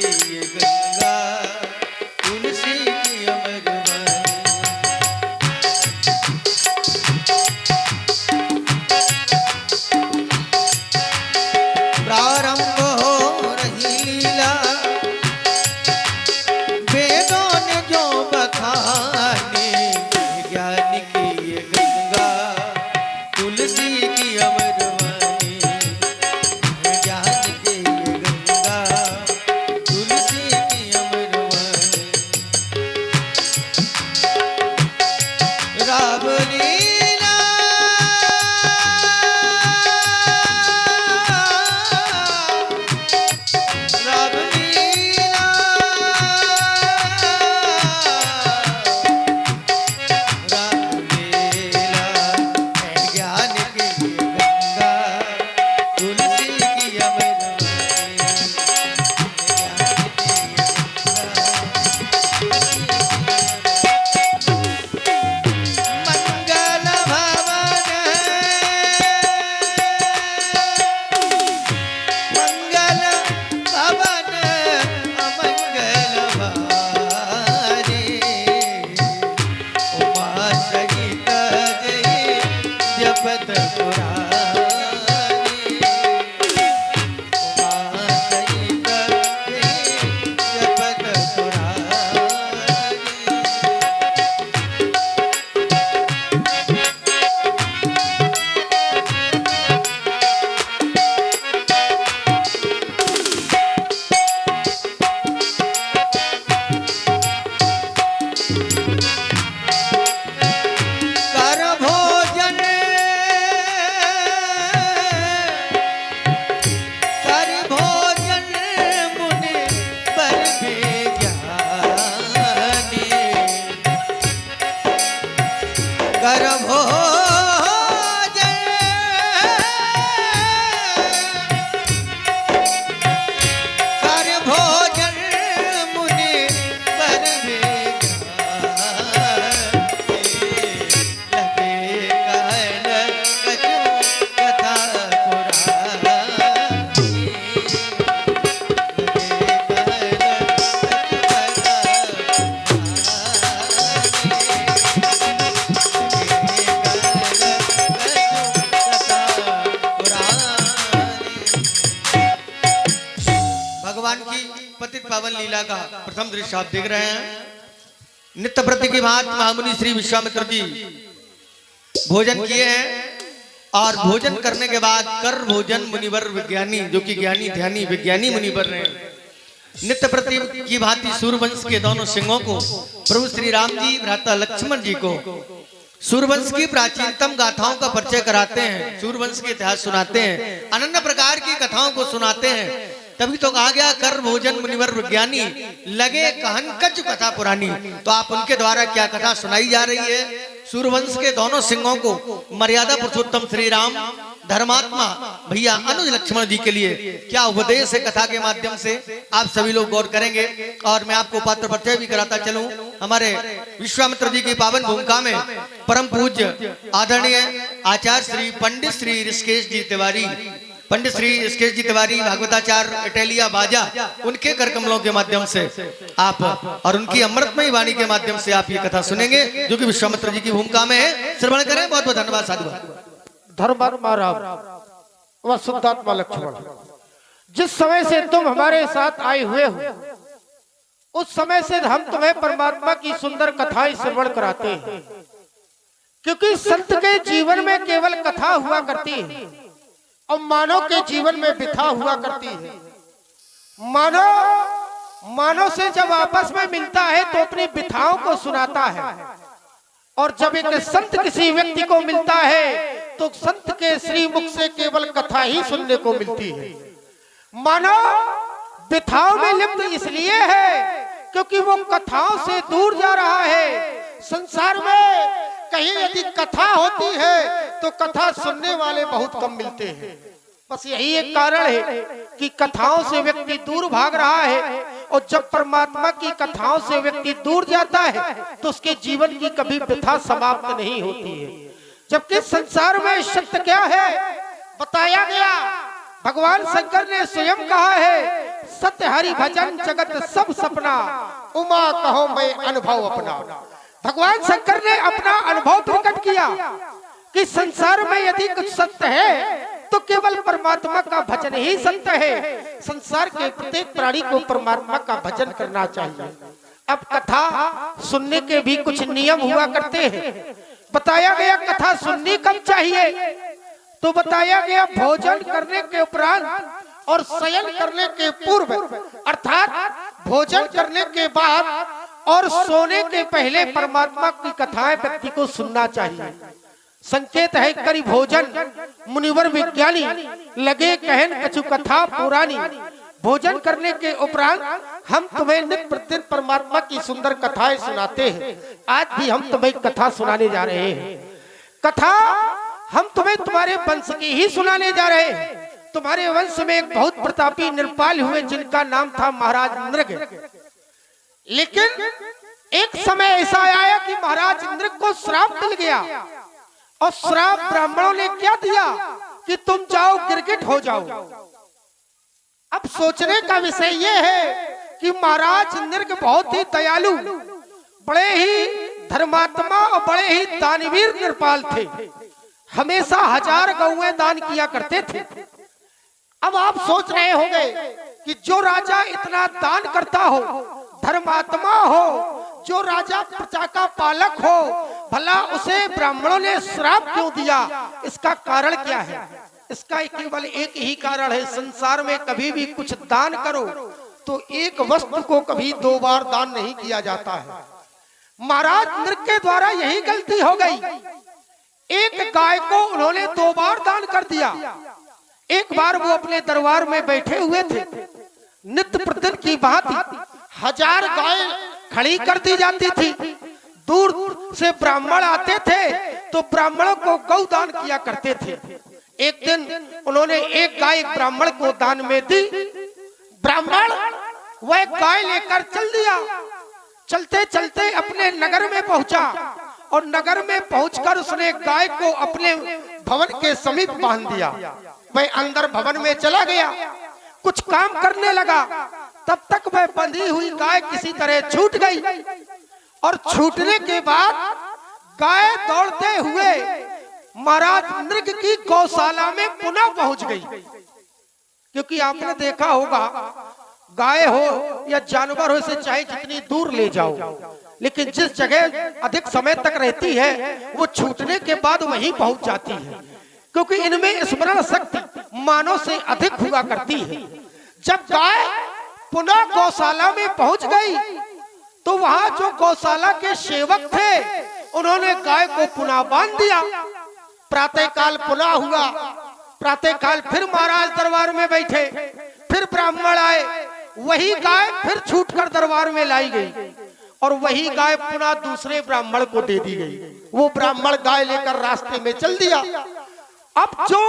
की ये गंगा तुलसी की अमर प्रारंभ हो रही लीला वेदों ने जो बखाने ज्ञान की ये गंगा तुलसी की अमर वाणी ज्ञान की ये गंगा तुलसी की अमर वाणी राम लीला राम लीला राम लीला है ज्ञान की ये गंगा तुलसी की अमर वाणी ज्ञान की ये गंगा मंगल भवन मंगल भवन अमंगल भारी उमा सहित जय जपत पुरारी उमा सहित जय जपत पुरारी कर भोजन मुनि पर ज्ञानी कर भोजन मुनि पर लगे कहन कछु कथा पुरानी भगवान की पतित पावन लीला का प्रथम दृश्य आप देख रहे हैं। नित्य प्रति की भांति महामुनि श्री विश्वामित्र जी भोजन किए हैं और भोजन करने के बाद कर भोजन मुनिवर विज्ञानी जो कि ज्ञानी ध्यानी विज्ञानी मुनिवर रहे नित्य प्रति की भांति सूर्यवंश के दोनों सिंहों को प्रभु श्री राम जी भ्राता लक्ष्मण जी को सूर्यवंश की प्राचीनतम गाथाओं का परिचय कराते हैं, सूर्यवंश के इतिहास सुनाते हैं, अनन्य प्रकार की कथाओं को सुनाते हैं। तभी तो कहा गया कर भोजन मुनिवर विज्ञानी लगे कहन कछु कथा पुरानी। तो आप उनके द्वारा क्या कथा सुनाई जा रही है? सूर्यवंश के दोनों सिंहों को मर्यादा पुरुषोत्तम श्री राम धर्मात्मा भैया अनुज लक्ष्मण जी के लिए क्या उपदेश है कथा के माध्यम से, आप सभी लोग गौर करेंगे। और मैं आपको पात्र परिचय भी कराता चलूं। हमारे विश्वामित्र जी की पावन भूमिका में परम पूज्य आदरणीय आचार्य श्री पंडित श्री ऋषिकेश जी तिवारी, पंडित श्री ऋषिकेश जी तिवारी भागवताचार्य इटैलिया बाजा, उनके कर कमलों के माध्यम से आप और उनकी अमृतमयी वाणी के माध्यम से आप ये कथा सुनेंगे जो कि विश्वामित्र जी की भूमिका में है। श्रवण करें। बहुत बहुत धन्यवाद। साधु धर्मात्मा राम व शुद्धात्मा लक्ष्मण, जिस समय से तुम हमारे साथ आए हुए हो उस समय से हम तुम्हें परमात्मा की सुंदर कथाएं श्रवण कराते हैं, क्योंकि संत के जीवन में केवल कथा हुआ करती है और मानव के जीवन में व्यथा हुआ करती है। मानव से जब आपस में मिलता है तो अपनी व्यथाओं को सुनाता है, और जब एक संत किसी व्यक्ति को मिलता है तो संत के श्री मुख से केवल कथा ही सुनने को मिलती है। मानव व्यथाओं में लिप्त इसलिए है क्योंकि वो कथाओं से दूर जा रहा है। संसार में कहीं यदि कथा होती है तो कथा सुनने वाले बहुत कम मिलते हैं। बस यही एक कारण है कि कथाओं से व्यक्ति दूर भाग रहा है, और जब परमात्मा की कथाओं से व्यक्ति दूर जाता है तो उसके जीवन की कभी व्यथा समाप्त नहीं होती है। जबकि संसार में सत्य क्या है बताया गया। भगवान शंकर ने स्वयं कहा है, सत्य हरि भजन जगत सब सपना, उमा कहो मैं अनुभव अपना। भगवान शंकर ने अपना अनुभव प्रकट किया कि संसार में यदि कुछ सत्य है तो केवल परमात्मा का भजन ही सत्य है। संसार के प्रत्येक प्राणी को परमात्मा का भजन करना चाहिए। अब कथा सुनने के भी कुछ नियम हुआ करते हैं। बताया गया कथा सुननी कब चाहिए, तो बताया गया भोजन करने के उपरांत और शयन करने के पूर्व, अर्थात भोजन करने के बाद और सोने के पहले परमात्मा की कथाएं व्यक्ति को सुनना चाहिए। संकेत है करी भोजन मुनिवर विज्ञानी, लगे कहन कछु कथा पुरानी। भोजन करने के उपरांत हम तुम्हें नित्य प्रतिदिन परमात्मा की सुंदर कथाएं सुनाते हैं। आज भी हम तुम्हें कथा सुनाने जा रहे हैं। कथा हम तुम्हें तुम्हारे वंश की ही सुनाने जा रहे हैं। तुम्हारे वंश में एक बहुत प्रतापी निरपाल हुए जिनका नाम था महाराज नृग। लेकिन एक समय ऐसा आया कि महाराज नृग को श्राप मिल गया, और श्राप ब्राह्मणों ने क्या दिया कि तुम जाओ गिरगिट हो जाओ। अब सोचने का विषय यह है कि महाराज नृग बहुत ही दयालु, बड़े ही धर्मात्मा और बड़े ही दानवीर निरपाल थे। हमेशा 1000 गौएं दान किया करते थे। अब आप सोच रहे होंगे कि जो राजा इतना दान करता हो, धर्मात्मा हो, जो राजा प्रजा का पालक हो, भला उसे ब्राह्मणों ने श्राप क्यों दिया? इसका कारण क्या है? इसका केवल एक ही कारण है। संसार में कभी भी कुछ दान करो तो एक वस्तु को कभी 2 बार दान नहीं किया जाता है। महाराज नृग के द्वारा यही गलती हो गई। एक गाय को उन्होंने 2 बार दान कर दिया। एक बार वो अपने दरबार में बैठे हुए थे, नित्य प्रतिदिन की भांति 1000 गाय खड़ी कर दी जाती थी। दूर से ब्राह्मण आते थे तो ब्राह्मणों को गौ दान किया करते थे। एक दिन उन्होंने एक गाय एक ब्राह्मण को दान में दी। ब्राह्मण वह गाय लेकर चल दिया। चलते चलते अपने नगर में पहुंचा, और नगर में पहुंचकर उसने गाय को अपने भवन के समीप बांध दिया। वह अंदर भवन में चला गया, कुछ काम करने लगा। तब तक वह बंधी हुई गाय किसी तरह छूट गई, और छूटने के बाद गाय दौड़ते हुए महाराज नृग की गौशाला में पुनः पहुंच गई। क्योंकि आपने देखा होगा, गाय हो या जानवर हो, इसे चाहे जितनी दूर ले जाओ, लेकिन जिस जगह अधिक समय तक रहती है वो छूटने के बाद वहीं पहुंच जाती है। क्योंकि इनमें स्मरण शक्ति मानव से अधिक हुआ करती है। जब गाय पुनः गौशाला में पहुंच गई तो वहां जो गौशाला के सेवक थे उन्होंने गाय को पुनः बांध दिया। प्रातः काल पुनः हुआ। प्रातः काल फिर महाराज दरबार में बैठे, फिर ब्राह्मण आए, वही गाय फिर छूटकर दरबार में लाई गई, और वही गाय पुनः दूसरे ब्राह्मण को दे दी गई। वो ब्राह्मण गाय लेकर रास्ते में चल दिया। अब जो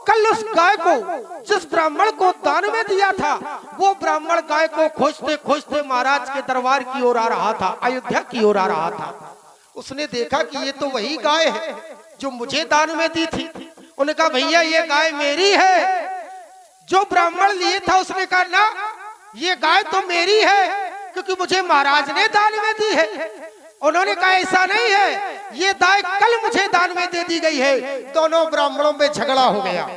कल उस गाय को जिस ब्राह्मण को दान में दिया था, वो ब्राह्मण गाय को खोजते खोजते महाराज के दरबार की ओर आ रहा था, अयोध्या की ओर आ रहा था। उसने देखा कि ये तो वही गाय है जो मुझे दान में दी थी। उन्होंने कहा भैया ये गाय मेरी है। जो ब्राह्मण लिए था उसने कहा ना, ये गाय तो मेरी है क्योंकि मुझे महाराज ने दान में दी है। उन्होंने कहा ऐसा नहीं है, ये गाय कल मुझे दान में दे दी गई है। दोनों ब्राह्मणों में झगड़ा हो गया।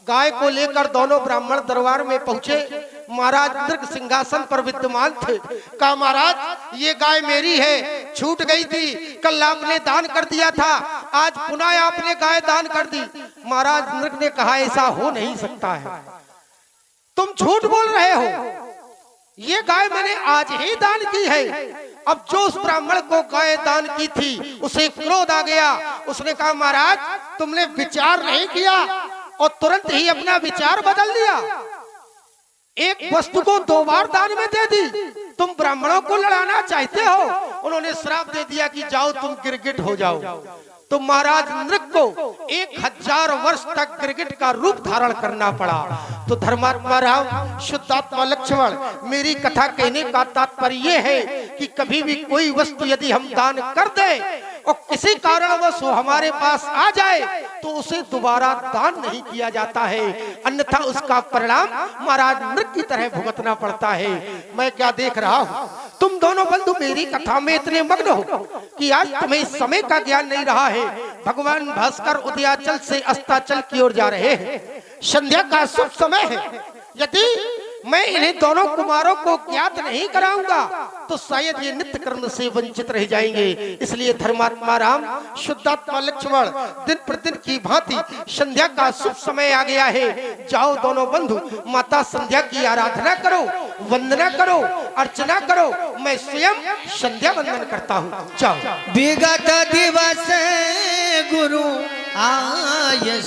गाय को लेकर दोनों ब्राह्मण दरबार में पहुंचे। महाराज नृग सिंहासन पर विद्यमान थे। कहा महाराज ये गाय मेरी है, छूट गई थी, कल आपने दान कर दिया था, आज पुनः आपने गाय दान कर दी। महाराज नृग ने कहा ऐसा हो नहीं सकता है, तुम झूठ बोल रहे हो, ये गाय मैंने आज ही दान की है। अब जो उस ब्राह्मण को गाय दान की थी उसे क्रोध आ गया। उसने कहा महाराज तुमने विचार नहीं किया और तुरंत ही अपना विचार बदल दिया। एक वस्तु को 2 बार दान में दे दी, तुम ब्राह्मणों को लड़ाना चाहते हो। उन्होंने श्राप दे दिया कि जाओ तुम गिरगिट हो जाओ। तो महाराज नृग को 1000 वर्ष तक गिरगिट का रूप धारण करना पड़ा। तो धर्मात्मा राम, शुद्धात्मा लक्ष्मण, मेरी कथा कहने का तात्पर्य यह है कि कभी भी कोई वस्तु यदि हम दान कर दें और किसी कारणवश वो हमारे पास आ जाए तो उसे दोबारा दान नहीं किया जाता है, अन्यथा उसका परिणाम महाराज मृग की तरह भुगतना पड़ता है। मैं क्या देख रहा हूँ, तुम दोनों बंधु मेरी कथा में इतने मग्न हो कि आज तुम्हें इस समय का ज्ञान नहीं रहा है। भगवान भास्कर उदयाचल से अस्ताचल की ओर जा रहे हैं, संध्या का शुभ समय है। यदि मैं इन्हें दोनों कुमारों को ज्ञात नहीं कराऊंगा तो शायद ये नित्य कर्म से वंचित रह जाएंगे। इसलिए धर्मात्मा राम, शुद्धात्मा लक्ष्मण दिन प्रतिदिन की भांति संध्या का शुभ समय आ गया है। जाओ दोनों बंधु, माता संध्या की आराधना करो, वंदना करो, अर्चना करो। मैं स्वयं संध्या वंदन करता हूँ। जाओ। विगत दिवस गुरु आय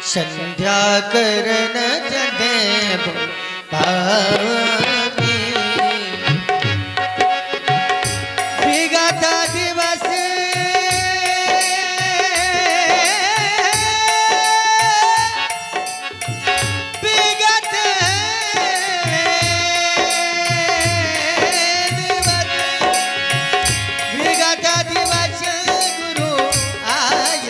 संध्या करन जने पावी। विगत दिवस विगत दिवस गुरु आय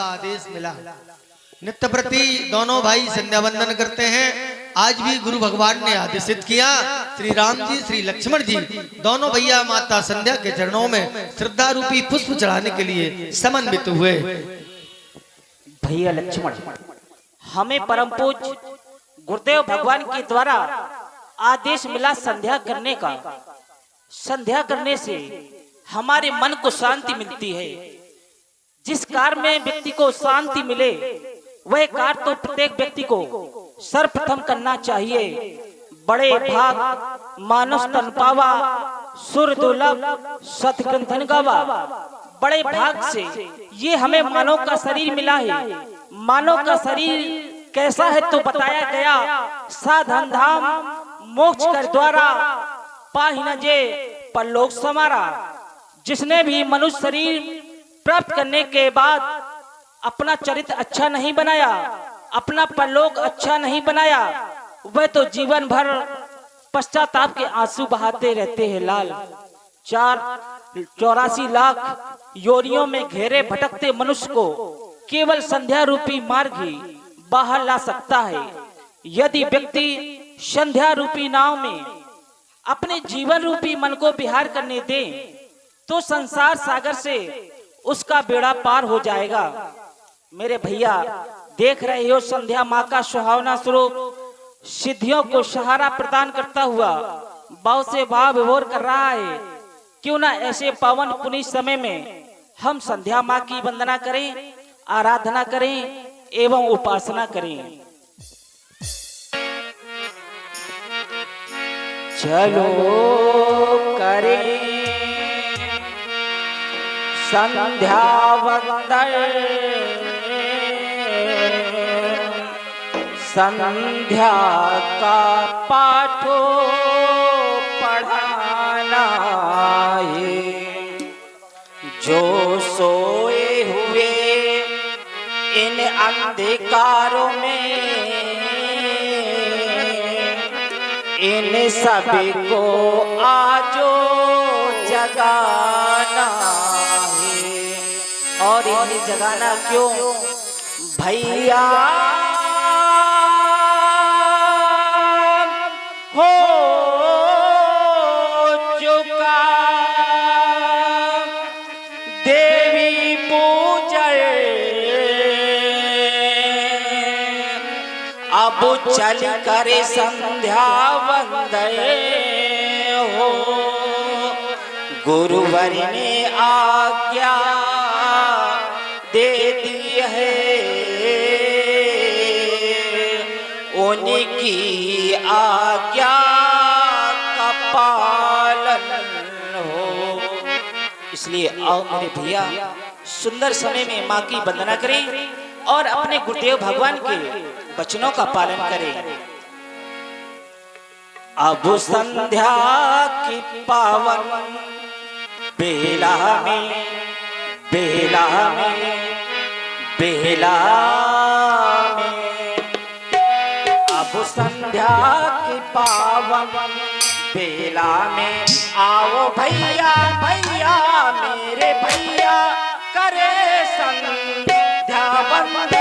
आदेश मिला। नित्य प्रति दोनों भाई संध्या वंदन करते हैं। आज भी गुरु भगवान ने आदेशित किया, श्री राम जी श्री लक्ष्मण जी दोनों भैया माता संध्या के चरणों में श्रद्धा रूपी पुष्प चढ़ाने के लिए समन्वित हुए। भैया लक्ष्मण, हमें परम पूज्य गुरुदेव भगवान के द्वारा आदेश मिला संध्या करने का। संध्या करने से हमारे मन को शांति मिलती है। जिस कार्य में व्यक्ति को शांति मिले वह कार्य तो प्रत्येक व्यक्ति को सर्वप्रथम करना चाहिए। बड़े भाग मानस तन पावा, सुर दुर्लभ सतग्रंथन गावा। बड़े भाग से ये हमें मानव का शरीर मिला है। मानव का शरीर कैसा है तो बताया गया, साधन धाम मोक्ष कर द्वारा पाहि न जे परलोक समारा। जिसने भी मनुष्य शरीर प्राप्त करने के बाद अपना चरित्र अच्छा नहीं बनाया, अपना परलोक अच्छा नहीं बनाया, वह तो जीवन भर पश्चाताप के आंसू बहाते रहते हैं लाल। 84 लाख योनियों में घेरे भटकते मनुष्य को केवल संध्या रूपी मार्ग ही बाहर ला सकता है। यदि व्यक्ति संध्या रूपी नाव में अपने जीवन रूपी मन को विहार करने दे तो संसार सागर से उसका बेड़ा पार हो जाएगा। मेरे भैया देख रहे हो, संध्या माँ का सुहावना स्वरूप सिद्धियों को सहारा प्रदान करता हुआ भाव से भाव विभोर कर रहा है। क्यों ना ऐसे पावन पुनीत समय में हम संध्या माँ की वंदना करें, आराधना करें एवं उपासना करें। चलो करें संध्या वंदन, संध्या का पाठो पढ़ाना है। जो सोए हुए इन अंधकारों में इन सभी को आजो जगाना है। और इन्हें जगाना क्यों भैया, हो चुका देवी पूजन, अब चल करे संध्या वंदन हो। गुरुवर ने आज्ञा दे दी है, उनकी आज्ञा का पालन हो। इसलिए आओ मेरे भैया सुंदर समय में माँ की वंदना करें और अपने गुरुदेव भगवान के वचनों का पालन करें। अब संध्या की पावन बेला में बेला में बेला में, अब संध्या की पावन बेला में आओ भैया भैया मेरे भैया करे संध्या वंदन।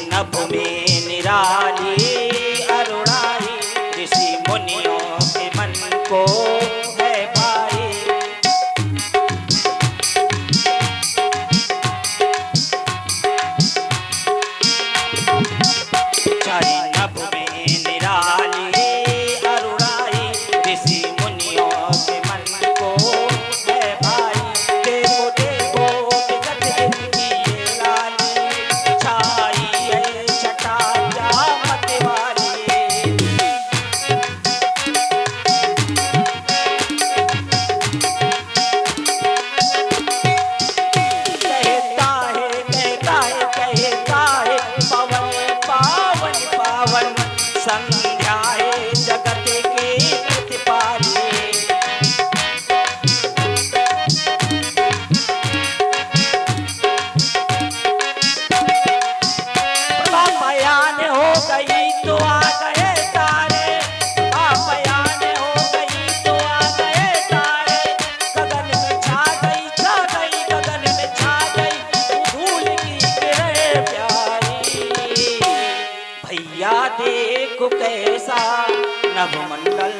नभ में निराली अरुणाई, ऋषि मुनियों के मन को है भाई। चाई नभ में निराली अरुणाई, ऋषि मुनियों के मन को है भाई। देखो देखो जगत की ये लाली, छाई है छटा जामत वाली। कहता है पवन पावन पावन, संध्याए जगत के प्रतिपाली। पापयान हो गई तो आ गए तारे, पापयान हो गई तो आ गए तारे। गगन में छा गई गगन में छा गई, धूल की किरण प्यारी। भैया देखो कैसा नभमंडल,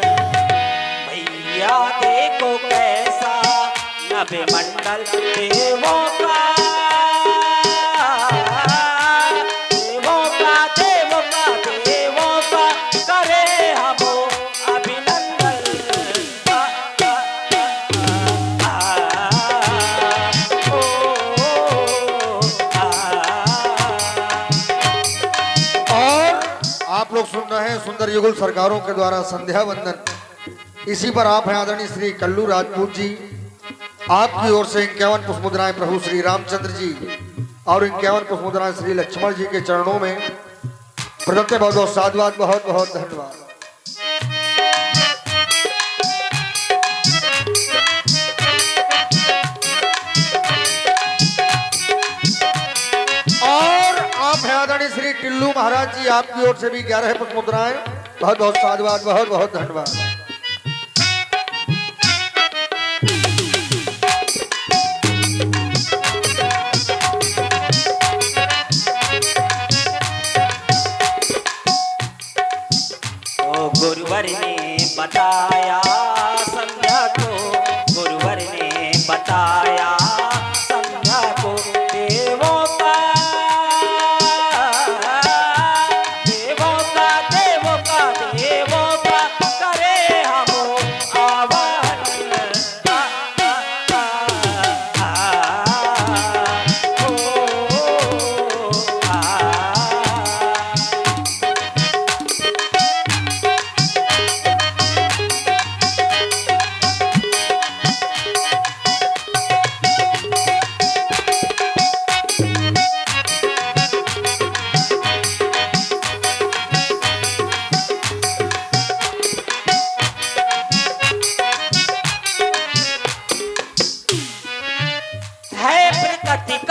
भैया देखो कैसा नभमंडल। देवों का देवों का देवों का देवों का करे हम अभिनंदन। और आप लोग सुन रहे हैं सुंदर युगल सरकारों के द्वारा संध्या वंदन। इसी पर आप हैं आदरणीय श्री कल्लू राजपूत जी, आपकी ओर से 51 पुष्प मुद्राएं प्रभु श्री रामचंद्र जी और 51 पुष्प मुद्राएं श्री लक्ष्मण जी के चरणों में प्रदत्त। बहुत बहुत साधुवाद, बहुत बहुत धन्यवाद। और आप हैं आदरणीय श्री टिल्लू महाराज जी, आपकी ओर से भी 11 पुष्प मुद्राएं। बहुत बहुत साधुवाद, बहुत बहुत धन्यवाद। गुरुवर ने बताया संध्या को, गुरुवर ने बताया संध्या को। देवों का देवों का देवों का देवों का करे हम आवाहन।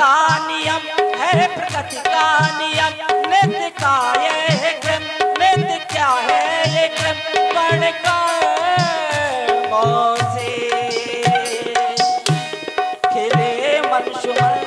का नियम है, प्रकृति का नियम। नित्य का ये क्रम, नित्य क्या है ये क्रम, वर्ण कर्मों से खिले मनसुमन।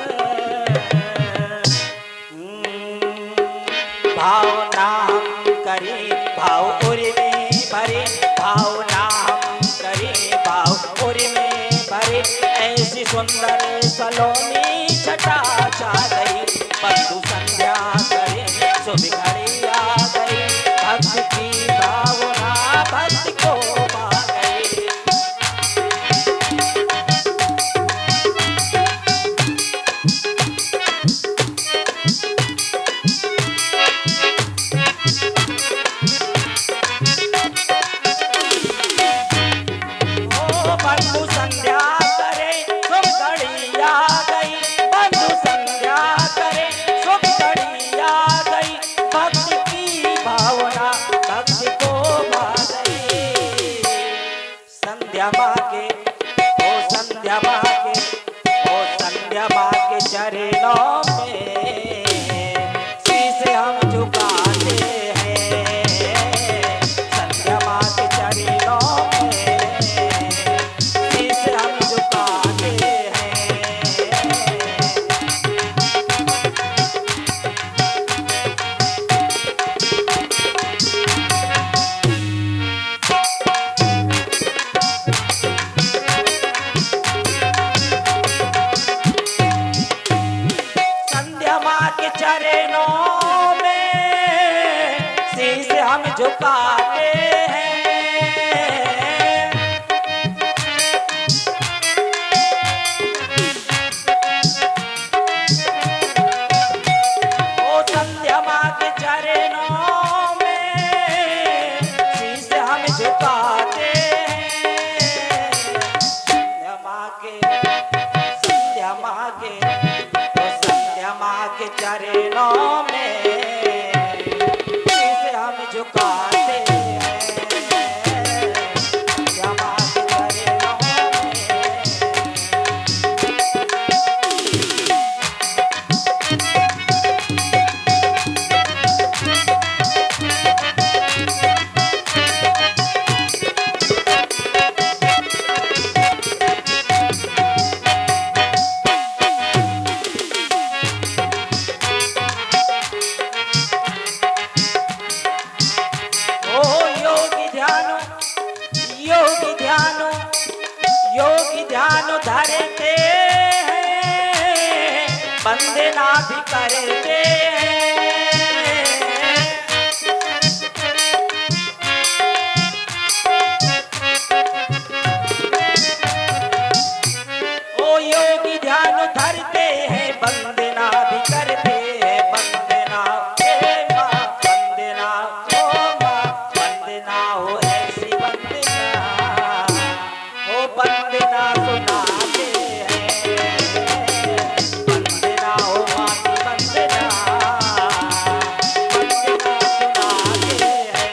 भावना हम करें भाव उर्मी भरे, भावना हम करें भाव उर्मी भरे। ऐसी सुंदर सलोनी छटा छा गई, बंधु संध्या करे शुभ घड़ी आ गई। भक्त की भावना भक्त को पा गई। बंधु संध्या करे शुभ घड़ी आ गई, बंधु संध्या करे शुभ घड़ी आ गई। भक्ति की भावना भक्ति को भा गई। संध्या माँ के ओ संध्या माँ के ओ संध्या माँ के चरणों में शीश हम झुकाते हैं। संध्या माँ के चरणों में शीश हम झुकाते हैं। संध्या माँ के चरणों में शीश हम झुकाते हैं। ओ संध्या माँ के चरणों में शीश हम झुकाते हैं। संध्या माँ के संध्या माँ के ओ संध्या माँ के चरणों में शीश हम झुकाते हैं। संध्या माँ के चरणों में। ओ योगी ध्यानो योगी ध्यानो योगी ध्यानो धरते हैं, वंदना भी करते हैं। ओ योगी ध्यानो धरते हैं, वंदना भी करते हैं। वंदना हे माँ वंदना ओ माँ वंदना हो ऐसी वंदना ओ वंदना सुनाते हैं। वंदना हो माँ की वंदना वंदना सुनाते हैं।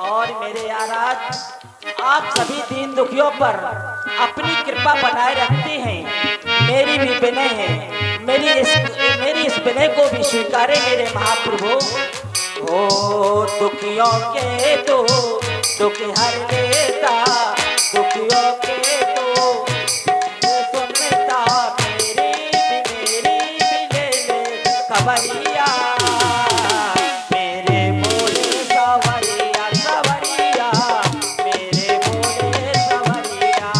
और मेरे याराज आप सभी दीन दुखियों पर अपनी कृपा बनाए रखते हैं। मेरी भी विनय है, मेरी इस विनय को भी स्वीकारे मेरे महाप्रभु। ओ दुखियों के तो दुख हर लेता, दुखियों के तो सुनता। मेरी भी ले ले खबरिया, मेरे बोले सवरिया सवरिया, मेरे बोले सवरिया।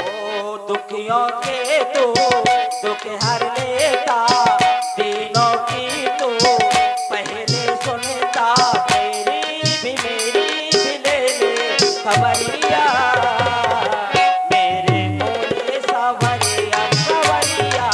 ओ दुखियों के तो दुख हर लेता, तीनों की तो पहले सुनता। मेरी भी ले ले खबरिया, मेरे बोले सवरिया सवरिया,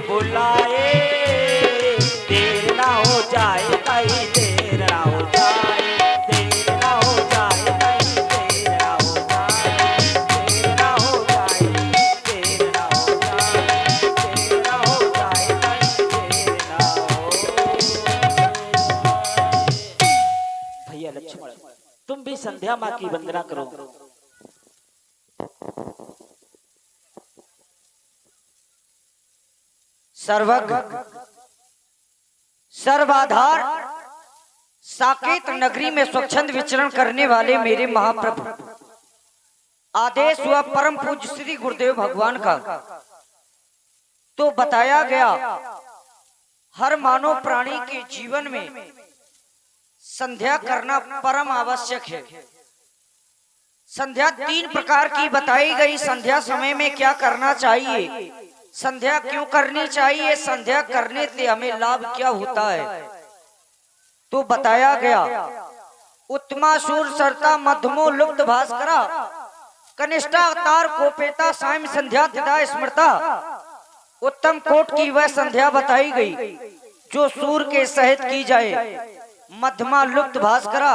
बुलाए, देर ना हो जाए कहीं, देर ना हो जाए, देर ना हो जाए कहीं, देर ना हो जाए, देर ना हो जाए, देर ना हो जाए, देर ना हो जाए कहीं, देर ना हो जाए। भैया लक्ष्मण, तुम भी संध्या माँ की वंदना करो। सर्वज्ञ सर्वाधार साकेत नगरी में स्वच्छंद विचरण करने वाले मेरे महाप्रभु, आदेश हुआ परम पूज्य श्री गुरुदेव भगवान का, तो बताया गया हर मानव प्राणी के जीवन में संध्या करना परम आवश्यक है। संध्या 3 प्रकार की बताई गई। संध्या समय में क्या करना चाहिए, संध्या क्यों करनी चाहिए, संध्या करने से हमें लाभ क्या होता है, तो बताया गया उत्तमा शूर सरता मध्यमो लुप्त भास्करा कनिष्ठा अवतार कोपेता सायं संध्या तिदा स्मृता। उत्तम कोट की वह संध्या बताई गई जो सूर के सहित की जाए। मध्यमा लुप्त भास्करा,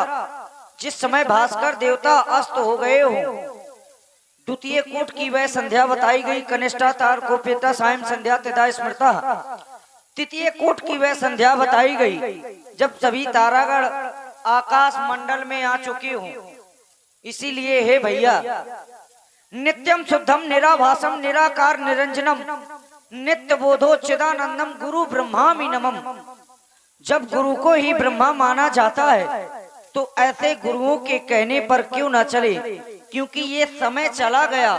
जिस समय भास्कर देवता अस्त हो गए हो। द्वितीय कोट की वह संध्या बताई गई कनिष्ठा तार कोपेता सायं संध्या तिदा स्मृता। तृतीय कोट की वह संध्या बताई गई जब सभी तारागण आकाश मंडल में आ चुके हों। इसीलिए हे भैया, नित्यम शुद्धम निराभासम निराकार निरंजनम नित्य बोधो चिदानंदम गुरु ब्रह्मामि नमम। जब गुरु को ही ब्रह्मा माना जाता है तो ऐसे गुरुओं के कहने पर क्यों न चले, क्योंकि ये समय चला गया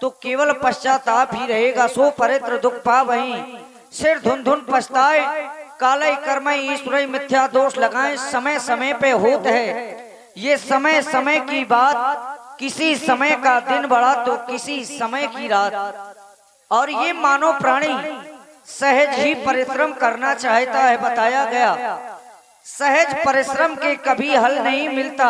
तो केवल पश्चाताप ही रहेगा। सो परित्र दुख पा वहीं सिर धुन धुन पछताए, काले कर्म ईश्वर मिथ्या दोष लगाए। समय समय पे होते है ये समय समय की बात, किसी समय का दिन बड़ा तो किसी समय की रात। और ये मानव प्राणी सहज ही परिश्रम करना चाहता है। बताया गया सहज परिश्रम के कभी हल नहीं मिलता,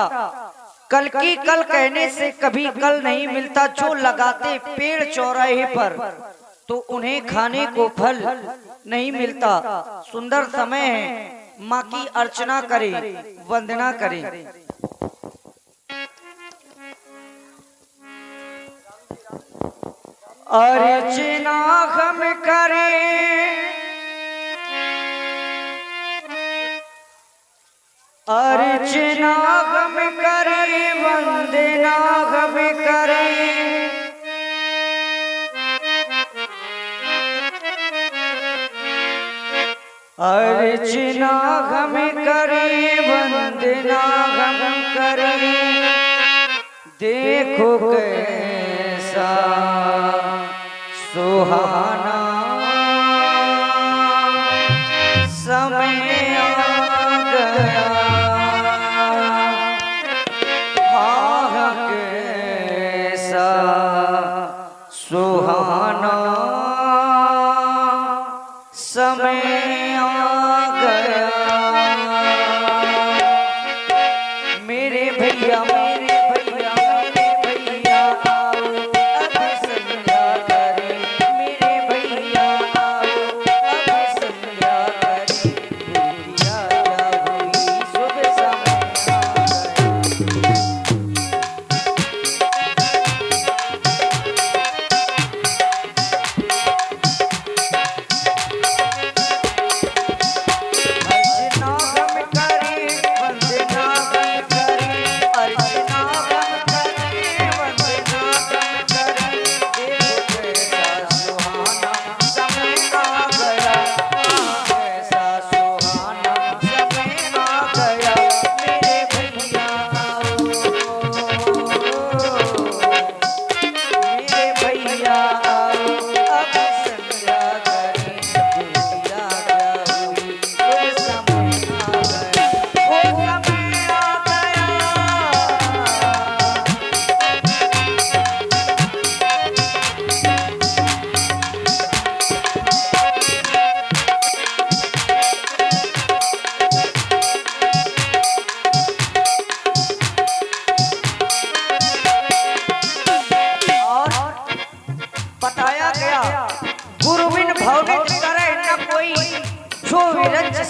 कल की कल कहने से कभी कल नहीं मिलता। जो लगाते पेड़ चौराहे पर तो उन्हें खाने को फल नहीं मिलता। सुंदर समय है, माँ की अर्चना करें, वंदना करें। अर्चना हम करें, अर्चना हम करें, वंदना हम करें। अर्चना हम करें, वंदना हम करें। देखो कैसा सुहाना समय आ गया, हाँ कैसा सुहाना समय आ गया। मेरे भैया मेरे भैया मेरे भैया आओ अब संध्या करें। मेरे भैया आओ अब संध्या करें। दुनिया क्या हुई शुभ समय आ गया।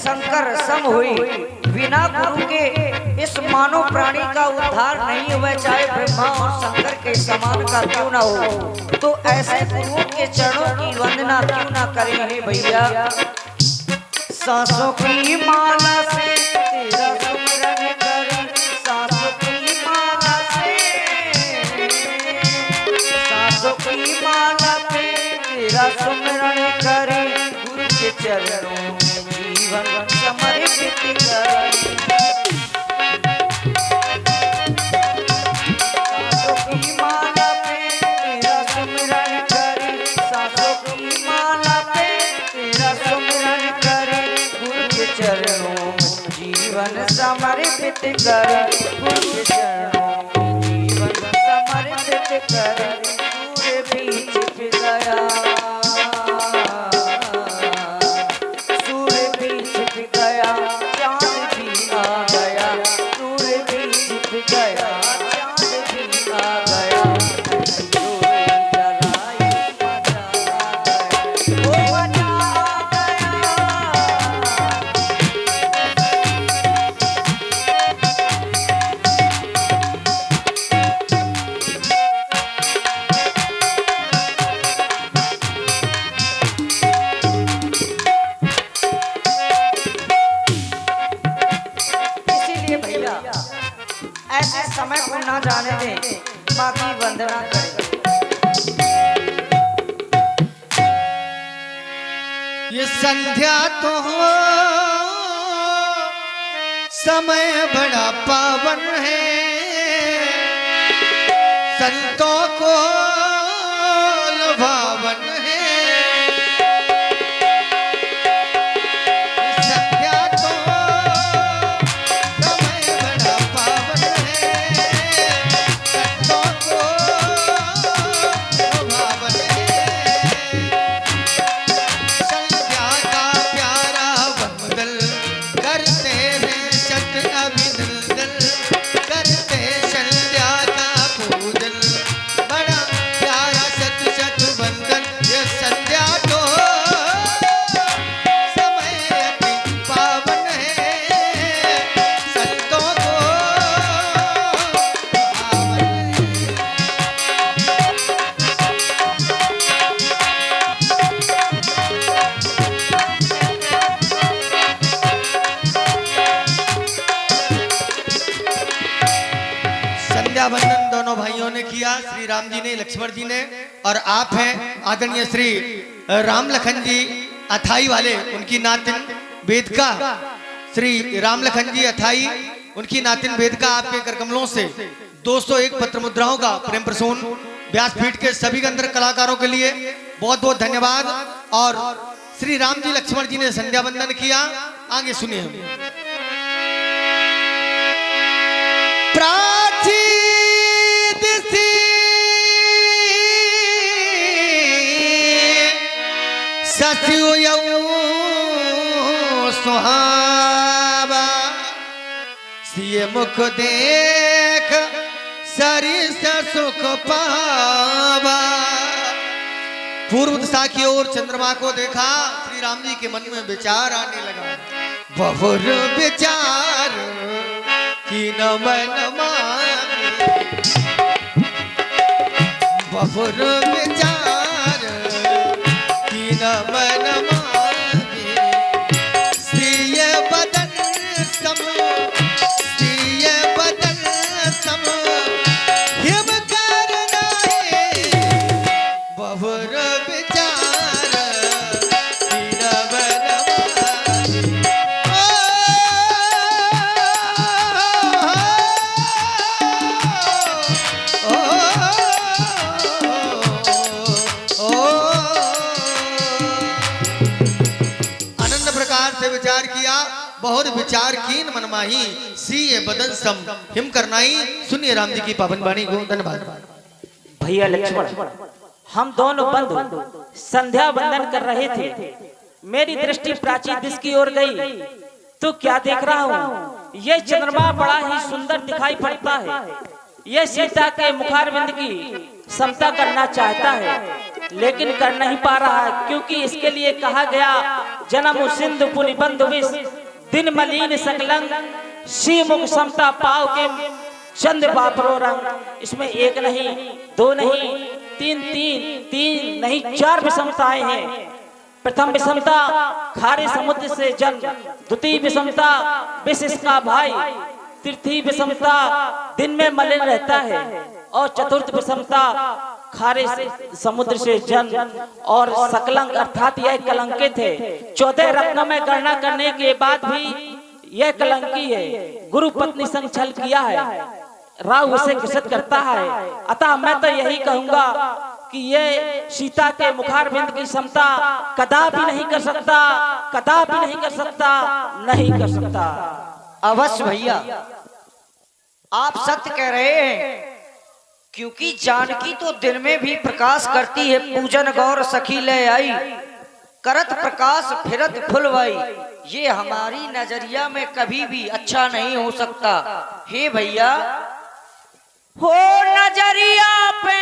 शंकर सम हुई। बिना गुरु के इस मानव प्राणी का उद्धार नहीं हुआ, चाहे ब्रह्मा और शंकर के समान का क्यों ना हो। तो ऐसे गुरुओं के चरणों की वंदना क्यों ना करें हे भैया। सांसों की माला से तेरा सुमिरन करें, सांसों की माला से, सांसों की माला पे तेरा सुमिरन करें, गुरु के चरणों में जीवन समर्पित करें। सांसों की माला पे तेरा सुमिरन करें, सांसों की माला पे तेरा सुमिरन करें, गुरु के चरणों में जीवन समर्पित करें, गुरु के चरणों में जीवन समर्पित करें। सूर्य भी छिप गया, सूर्य भी छिप गया, चांद भी आ गया, सूर्य भी छिप गया, चांद भी आ गया, डोरी जलाई मजा आ गया, ओ मजा आ गया। इसीलिए भैया ऐसे समय को ना जाने दें, बाकी वंदना करें। ये संध्या तो हो समय बड़ा पावन है, संतों को लुभावन है। ये संध्या तो समय बड़ा पावन है, संतों को लुभावन है। संध्या का प्यारा वंदन करते हैं शत अभिनंदन, करते संध्या का पूजन, बड़ा प्यारा शत शत वंदन। ये संध्या तो समय अति पावन है, संतों को पावन है। संध्या बंदन दोनों भाइयों ने किया, श्री राम जी ने, लक्ष्मण जी ने, और आप हैं आदरणीय श्री राम लखन जी अथाई वाले, उनकी नातिन वेदिका, श्री राम लखन जी अथाई, उनकी नातिन वेदिका, आपके करकमलों से 201 पत्र मुद्राओं का प्रेम प्रसून व्यासपीठ के सभी गंधर्व कलाकारों के लिए बहुत बहुत धन्यवाद। और श्री राम जी लक्ष्मण जी ने संध्या बंदन किया, आगे सुनिए हम। सुहावा सिय मुख देख सरिस सुख पावा। पूर्व दिशा की ओर चंद्रमा को देखा, श्री राम जी के मन में विचार आने लगा। बहुर विचार की न मन माने, बहुर विचार की न मन माने। श्रीय बदन सम, श्रीय बदन सम हिम करना है। बहुर विचार की न मन माने। आनंद प्रकार से विचार किया, बहुत विचार कीन मनमाही, सीए बदन सम हिम करनाई। सुनिए राम जी की पावन वाणी को। धन्यवाद। भैया लक्ष्मण, हम दोनों बंधु संध्या वंदन कर रहे थे, मेरी दृष्टि प्राचीन दिश की ओर गई तो क्या देख रहा हूँ, ये चंद्रमा बड़ा ही सुंदर दिखाई पड़ता है। ये सीता के मुखारविंद की समता करना चाहता है, लेकिन कर नहीं पा रहा है, क्योंकि इसके लिए कहा गया जन्म सिंधु पुनि बंधु विष दिन मलिन सकलंग सी मुख समता पाव के चंद्र बापरो रंग। इसमें एक नहीं, दो नहीं, तीन नहीं, 4 विषमताएं हैं। प्रथम विषमता खारे समुद्र से जल, द्वितीय विषमता विष इसका भाई, तृतीय विषमता दिन में मलिन रहता है, और चतुर्थ विषमता खारे समुद्र से जल और सकलंक अर्थात यह कलंकित है। 14 रत्नों में गणना करने के बाद भी यह कलंकी है। गुरु पत्नी संग छल किया है, राहु उसे घृषित करता है। अतः मैं तो यही कहूंगा कि ये सीता के मुखारबिंद की समता कदापि नहीं कर सकता, कदापि नहीं कर सकता, नहीं कर सकता। अवश्य भैया, आप सत्य कह रहे हैं, क्योंकि जानकी तो दिन में भी प्रकाश करती है। पूजन गौर सखी ले आई, करत प्रकाश फिरत फुलवाई। ये हमारी नजरिया में कभी भी अच्छा नहीं हो सकता। हे भैया, हो नजरिया पे,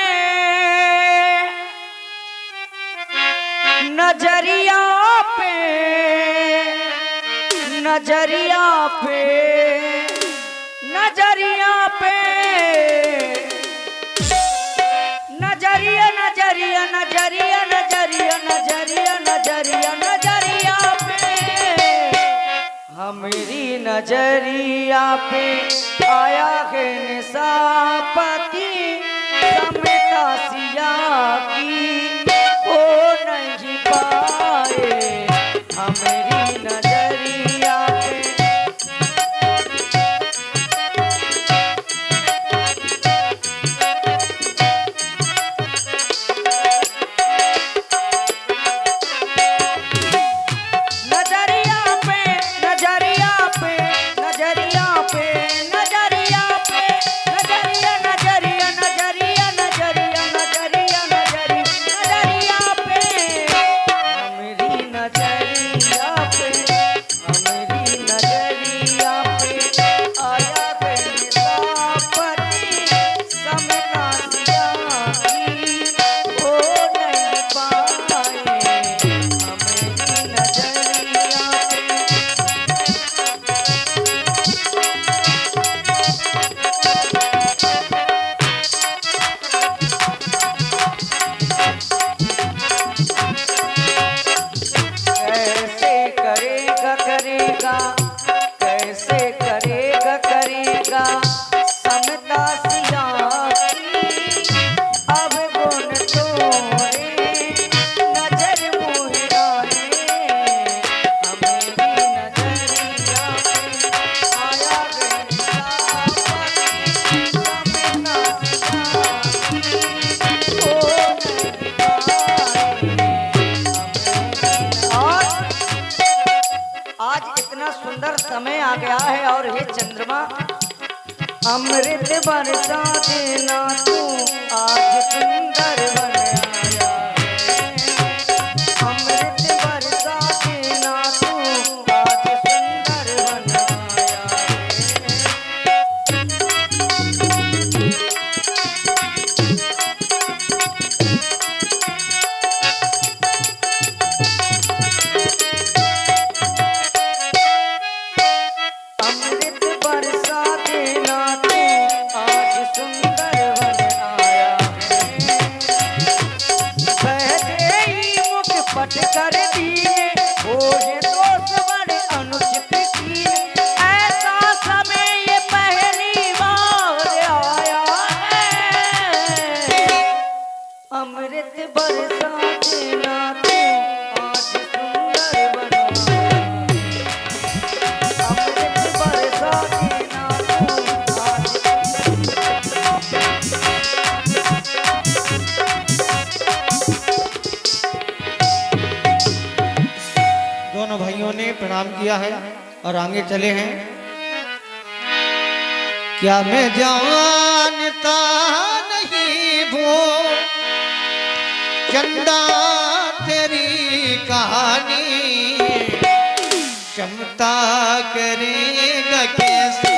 नजरिया पे, नजरिया पे, नजरिया पे, नजरिया नजरिया नजरिया नजरिया नजरिया नजरिया नजरिया पे, हमारी नजरिया पे आया है निशापति समता सिया की, हो नहीं पाए हमारी नजरिया पे। समय आ गया है और हे चंद्रमा, अमृत बरसा देना तू आज सुंदर बन आया है। अमृत बरसा देना तू आज सुंदर बन आया पट कर दिए ओहे दोस्त बड़े अनुचित किए, ऐसा समय ये पहली बार आया है। अमृत बरसा देना तू आज सुंदर बना, अमृत बरसा देना तू आज। दोनों भाइयों ने प्रणाम किया है और आगे चले हैं। क्या मैं जानता नहीं वो चंदा तेरी कहानी, क्षमता करेगा कैसे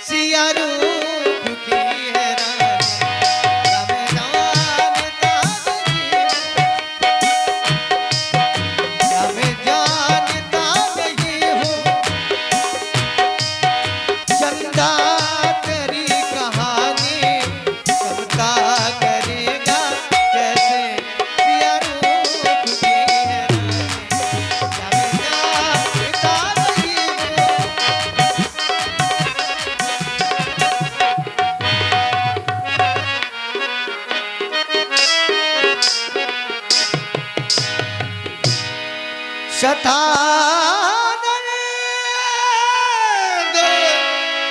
सिया रूप की हैरानी। क्या मैं जानता नहीं, क्या मैं जानता नहीं हूँ कथा